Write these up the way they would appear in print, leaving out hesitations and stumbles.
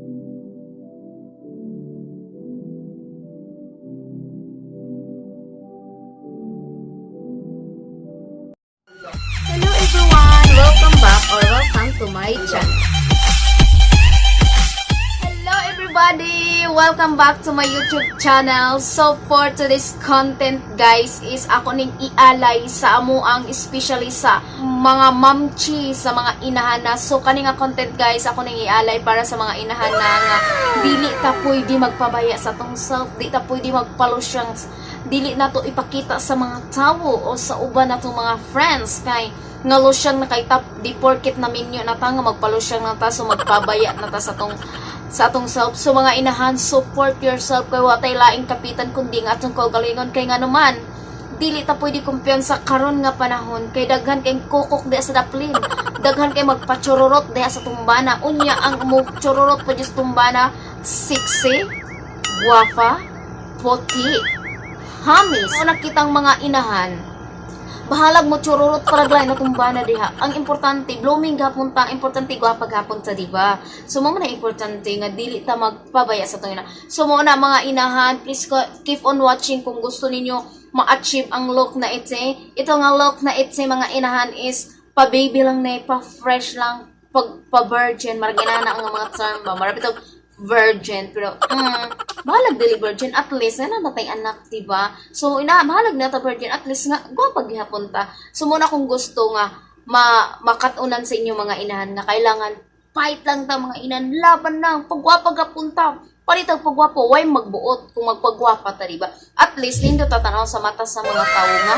Hello everyone! Welcome back or welcome to my channel. Hello everybody! Welcome back to my YouTube channel. So for today's content guys is ako ning ialay sa amuang especially sa mga mamchi, sa mga inahan na. So kani nga content guys ako ning ialay para sa mga inahan na nga dili ta pwede magpabaya sa tong self, di ta pwede magpalusyang, dili na to ipakita sa mga tao o sa uban na to mga friends kay nga losyang nakaitap di porket na minyo na ta nga magpalosyang na ta so magpabaya na ta sa atong self. So mga inahan, support yourself kay watay laing kapitan kundi nga atong kaugalingon kay nga naman dili ta pwede kumpiyansa karon nga panahon kay daghan kay kokok di sa daplin, daghan kay magpachururot di sa tumbana, unya ang mo chururot pa sa tumbana sexy, guwapa, puti, hamis. O nakitang mga inahan bahalag mo chururot paraglay na tumbana diha. Ang importante blooming gapon ta, importante gwapa gapon ta, diba? So mo na importante nga dili ta magpabaya sa tungina. So mo na mga inahan, please keep on watching kung gusto ninyo ma-achieve ang look na ite. Ito nga look na ite mga inahan is pa baby lang na, pa fresh lang, pa virgin, marginana ang mga term ba. Marami to virgin, pero mahalag dili virgin, at least na namatay anak, diba? So mahalag na ta virgin, at least nga gwapa gihapon ta. So muna kung gusto nga makatunan sa inyo mga inahan nga kailangan fight lang ta mga inahan, laban lang, pagwapa gapon ta. Palitag pagwapo, why magbuot kung magpagwapa ta, diba? At least nindo tatanaw sa mata sa mga tao nga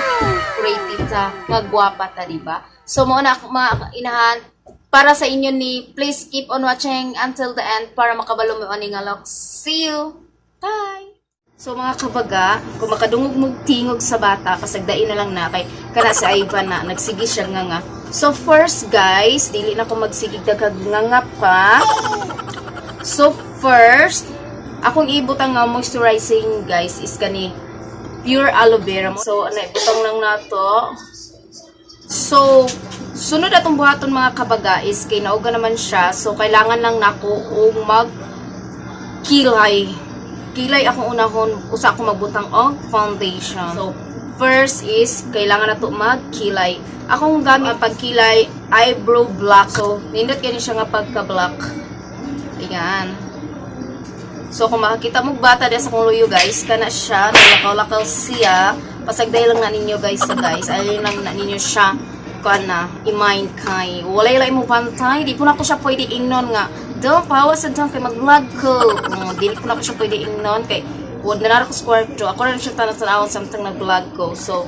rated ta, magwapa ta, diba? So muna mga inahan, para sa inyo ni, please keep on watching until the end para makabalo mo ani nga look. See you! Bye! So mga kabaga, kung makadungog mong tingog sa bata, kasagdain na lang na kay kana si Ivan na nagsigi siya nga. So first guys, dili na ko magsigig dagag nga pa. So first, akong ibutang nga moisturizing guys is kani pure aloe vera. So ano, ibutang lang nato. So sunod atong buhaton mga kabaga is kay nauga naman siya. So kailangan lang nako og kilay akong unahon usa ako magbutang og foundation. So first is kailangan nato magkilay. Akong gamit ang pagkilay eyebrow black. So nindot kani siya nga pagka-black. Ayan. So kung makakita mo bata dyan sa kong luyo guys, kana siya, nalakaw-lakaw siya. Pasagday lang na ninyo guys sa guys. Ayun lang na ninyo siya kana i-mind kay walay mo pantay, di po na ko siya pwede ingnon nga daw pawas sa kay mag-vlog ko. Dili ko na ko siya pwede ingnon kay wala na ako sa kwarto, ako na siya tanawon samtang nag-vlog ko. So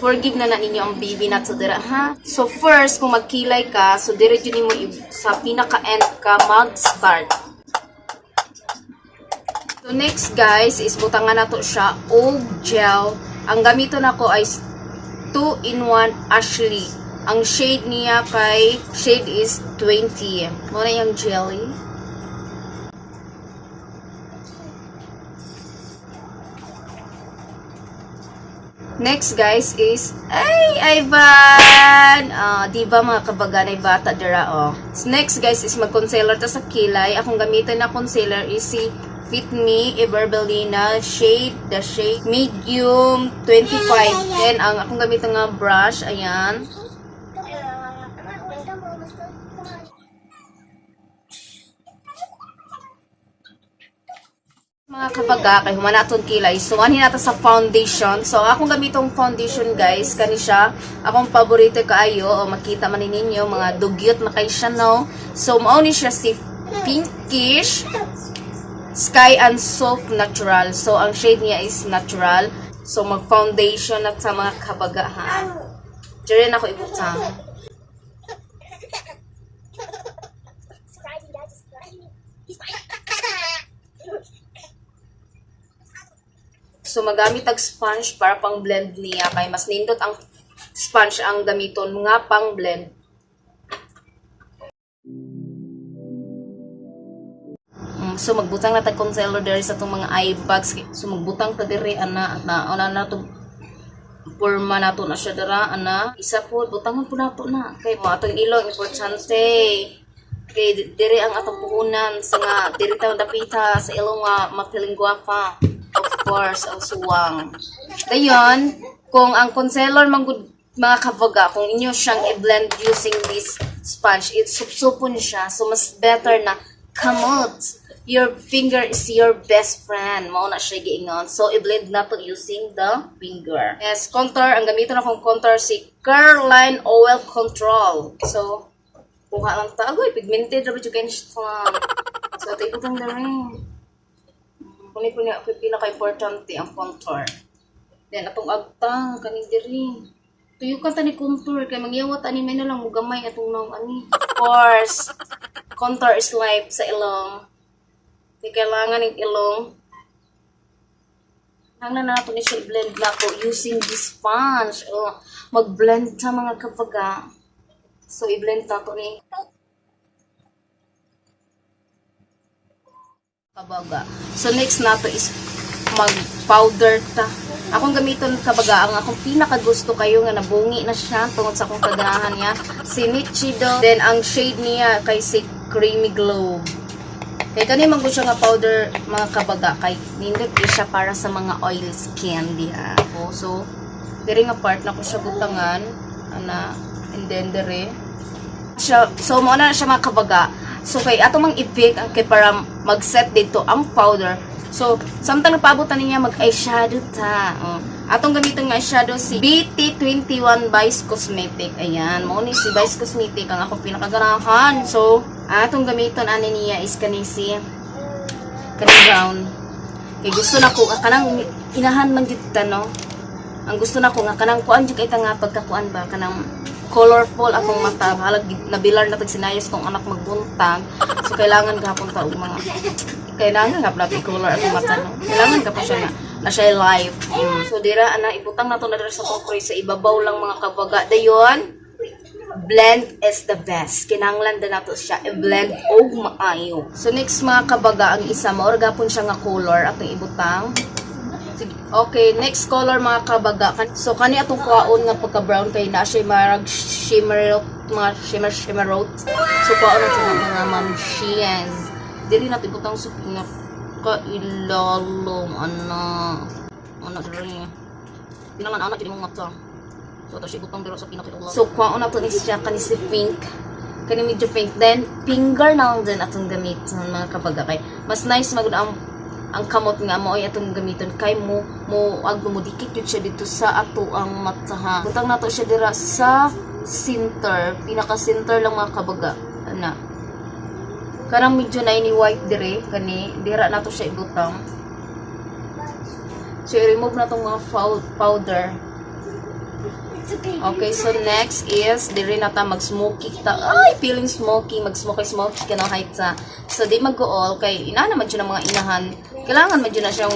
forgive na ninyo ang baby na to dira ha. So first kung magkilay ka, so dire jud mo sa pinaka-end ka mag-start. So next guys is butangan nato siya og gel. Ang gamito nako ay 2-in-1 Ashley. Ang shade niya kay shade is 20. Muna yung jelly. Next guys is Ivan. Diba mga kabaganay bata dira oh. So, next guys is mag-concealer ta sa kilay. Akong gamitin na concealer is si Fit Me Iberbelina shade, the shade medium 25. Then ang akong gamitin nga brush, ayan. Mga kabaga, kay humana atong kilay. So anin nato sa foundation. So akong gamitong foundation guys, kani siya akong paborito kaayo o makita man ninyo mga dugyot na kay siya no. So mao ni siya si pinkish Sky and Soft Natural. So, ang shade niya is natural. So, mag-foundation at sa mga kabaga, ha? Diyan ako ibutang. So, magamit ang sponge para pang blend niya. Kaya mas nindot ang sponge ang gamiton nga pang blend. So magbutang na tag concealer diri sa tong mga eye bags. So magbutang ta diri ana na to forma nato na siya dira ana. Isa po butangon po nato na kay mo atong ilong importante. Kay diri ang atong puhunan sa nga diri tayo dapita sa ilong nga magtilingguapa. Of course, ang suwang. Dayon, kung ang concealer manggod mga kabaga, kung inyo siyang i-blend using this sponge, supsupon siya. So, mas better na kamot. Your finger is your best friend. Mao na siya giingon. So, i-blend na to using the finger. Yes, contour. Ang gamiton akong contour si Caroline Oil Control. So, kuha lang ta. Agoy, pigmented. Rabi yung ganyan siya. So, ito ibutang na rin. Puni-puni ako pinaka-importante ang contour. Then, atong agtang, kaning diri. Tuyukan ta ni contour, kay mangyawat ani may na lang mugamay atong naong ani. Of course, contour is life sa ilong. Kaya kailangan ng ilong. Hanggang na nato ni siya blend na ko using this sponge. Oh, mag-blend sa mga kapaga. So, i-blend na to ni kabaga. So, next nato is mag-powder ta. Akong gamiton kabaga, ang akong pinakagusto kayo nga nabungi na siya tungod sa akong kaganahan niya. Si Nichido. Then, ang shade niya kay si Creamy Glow. Kaya kani man siya nga powder mga kabaga. Kay nindot siya para sa mga oily skin diha. So, diri nga part na ko siya butangan. Ana, and then diri. So, mo na siya mga kabaga. So, kay ato mang i-pick kay para mag-set dito ang powder. So, samtang napabutan niya mag-eyeshadow ta. Atong gamiton nga eyeshadow si BT21 Vice Cosmetic. Ayan, mo ni si Vice Cosmetic ang akong pinakaganahan. So, atong gamiton ani niya is kaning brown. Kay gusto na ko kanang inahan man jud ta no. Ang gusto na ko nga kanang kuan jud kay ta nga pagkakuan ba kanang colorful akong mata. Halag nabilar na tag sinayos tong anak magbuntag. So, kailangan gahapon ta og mga kailangan nga pala color ang mata no. Kailangan ka pa siya na siya live. So dira ana ibutang nato na dira sa concrete sa ibabaw lang mga kabaga. Dayon, blend is the best. Kinahanglan din nato siya i-blend og maayo. So next mga kabaga, ang isa mao gapon siya nga color atong ibutang. Okay, next color mga kabaga. So kani atong kuhaon nga pagka brown kay na siya marag shimmer shimmer. So kuhaon nato mga mamshians. Dili natin butang sa pinakailalong anak rin. Pinangan anak hindi mong mata. So ito siya butang dito sa pinakailalong. So kuha na ito ni siya kani si pink. Kani medyo pink. Then finger na lang din atong gamiton mga kabaga kay. Mas nice magud ang kamot nga mo ay atong gamiton kay mo agmudikit yun siya dito sa ato ang mata ha. Butang nato siya dira sa center. Pinaka-center lang mga kabaga. Ana. Karang medyo na ini white dire kani dira nato siya ibutang. So i-remove na tong mga powder. Okay, so next is dire na ta mag-smoky ta. Ay, feeling smoky, mag-smoky kana height sa. So di mag-all kay ina naman siya ng mga inahan. Kailangan man na siyang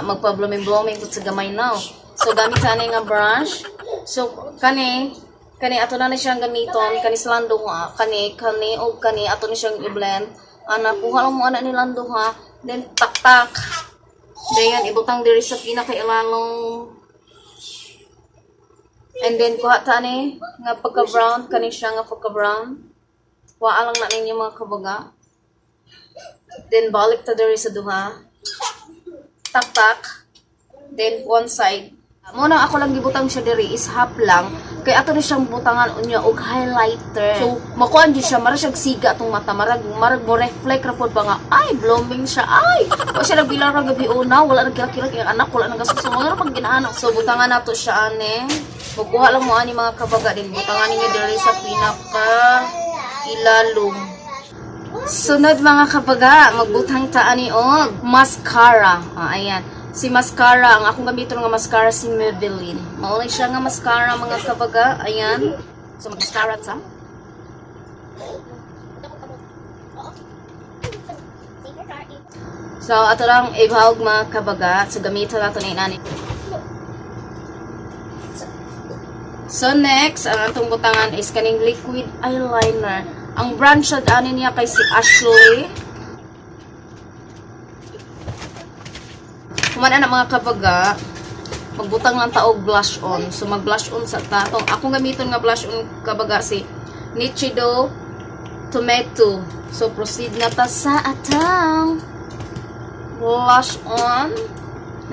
magpa-blooming pud sa gamay now. So gamit sa nga brush. So kani ato na siyang gamiton kani sa landong kani o kani ato na siyang i-blend ana kuha lang mo ana ni landong ha then tak dayan ibutang diri sa pinakailalong and then kuha ta ni nga pagka brown kani siya nga pagka brown kuha lang na ninyo mga kabaga then balik ta diri sa duha tak then one side mo na ako lang gibutang siya diri is half lang kay ato ni siyang butangan unya og highlighter. So makuan gyud siya mara siyang siga atong mata marag mo reflect ra pod ba nga ay blooming siya ay wa siya nagbilar ra gabi una wala nagkira-kira kay anak wala nagasusunod ra pag ginaano. So butangan nato siya ani. Magkuha lang mo ani mga kabaga din butangan niya diri sa pinaka ilalong. Sunod mga kabaga magbutang ta ani og mascara. Ayan. Si mascara, ang akong gamiton nga mascara si Maybelline. Maulay siya nga mascara mga kabaga. Ayan. So mag-mascara sa. So ato lang ibahog mga kabaga. So gamiton nato ni inani. So next, ang atong butangan is kaning liquid eyeliner. Ang brand siya ani niya kay si Ashley. Kumana na mga kabaga, magbutang lang taog blush on. So mag-blush on sa tatong. Akong gamiton nga blush on kabaga si Nichido tomato. So, proceed na ta sa atang blush on.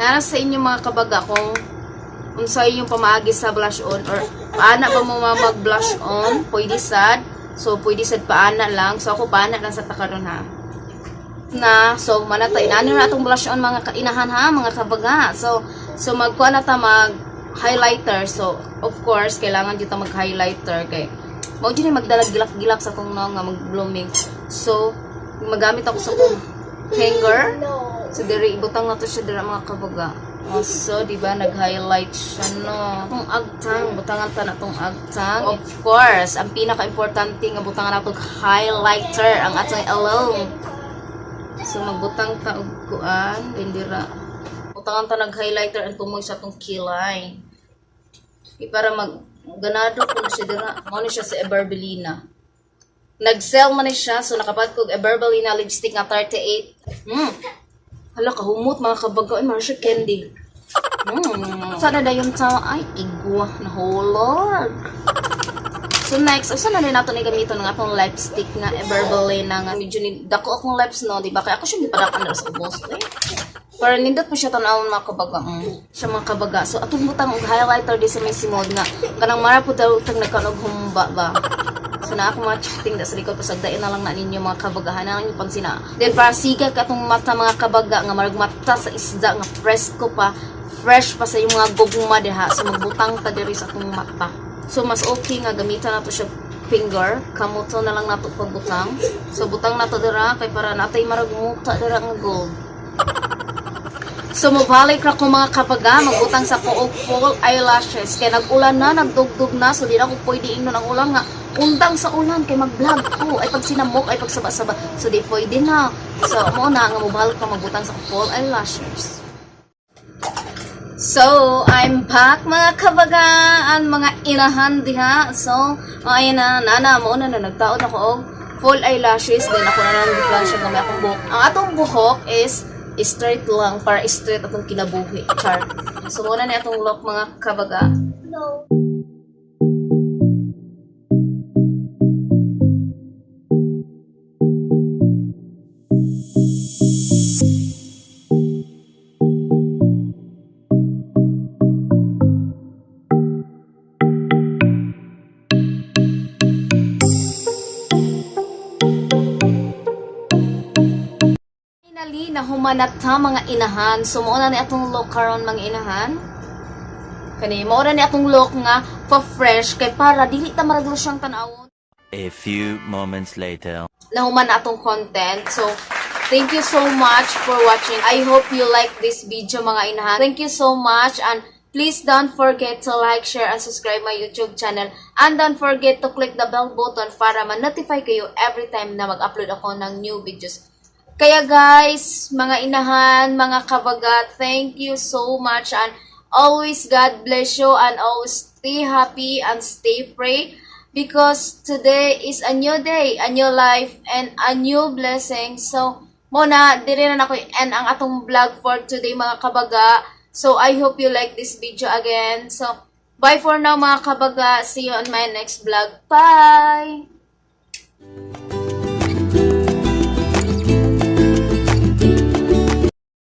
Nara sa inyo mga kabaga kung unsay yung pamaagi sa blush on or paana ba mo mag-blush on, pwede sad. So, pwede sad paana lang. So, ako paana lang sa takaron ha. So, manata, inano na itong blush on mga kainahan ha, mga kabaga. So magkuha na ta mag-highlighter. So, of course, kailangan dito mag-highlighter kay mao din magdalag gilak-gilak sa kung nga mag-blooming. So, magamit ako sa kong hanger. So, diri ibutang na to siya dira mga kabaga. So, di ba nag-highlight siya no. Tong agtang, butangan ta na tong agtang. Of course, ang pinaka-importante nga butangan na tong highlighter ang atong alone. So, magbutang ta og kuan, dindira. Butangan ta nag-highlighter ang tumoy sa tong kilay. Para ganado ko na siya dira. Mao ni siya sa Eberbelina. Nag-sell man ni siya, so nakapat ko Eberbelina lipstick nga 38. Hala, kahumot mga kabaga. Ay, Marsha Candy. Sana dayon sa, ay, igwa. Nahulog. So next, usa na rin nato ni gamiton ng atong lipstick nga Eberbelina nga medyo ni dako akong lips no, di ba? Kaya ako siya gipadakan sa ubos. Para nindot po siya tanawon mga kabaga. Siya mga kabaga. So atong butang og highlighter di sa may simod nga kanang mara po daw tag nagkanog humba ba. So na ako mga chatting da sa likod pasagdain na lang na ninyo mga kabagahan na ninyo pansina. Then para siga ka atong mata mga kabaga nga marag mata sa isda nga fresco pa, fresh pa sa yung mga gugma diha. So magbutang ta diri sa atong mata. So, mas okay nga gamitan nato siya finger. Kamuto na lang nato pagbutang. So, butang nato dira kay para natay maragmuta dira nga gold. So, mabalik ra ko mga kabaga. Magbutang sa ko og full eyelashes. Kaya nag-ulan na, nagdugdug na. So, di na ko pwede ingnon ang ulan nga. Undang sa ulan kay mag-vlog ko. Ay pag sinamok, ay pag saba-saba. So, di pwede na. So, mo na nga mabalik ka magbutang sa full eyelashes. So, I'm back mga kabagaan, mga inahan diha. So, ayan na, nana mo na nagtaon ako og full eyelashes. Then ako na lang bigla siya gamay akong buhok. Ang atong buhok is straight lang, para straight atong kinabuhi. Char. So, muna na atong look mga kabaga. No. Na humanat ta mga inahan. So, mo na ni atong look karon mga inahan. Kani, mo na ni atong look nga pa-fresh kay para dili ta maraglo siyang tanawon. A few moments later. Nahuman na atong content. So, thank you so much for watching. I hope you like this video mga inahan. Thank you so much and please don't forget to like, share, and subscribe my YouTube channel. And don't forget to click the bell button para ma-notify kayo every time na mag-upload ako ng new videos. Kaya guys, mga inahan, mga kabaga, thank you so much and always God bless you and always stay happy and stay free because today is a new day, a new life, and a new blessing. So, muna, diri na ako end ang atong vlog for today mga kabaga. So, I hope you like this video again. So, bye for now mga kabaga. See you on my next vlog. Bye!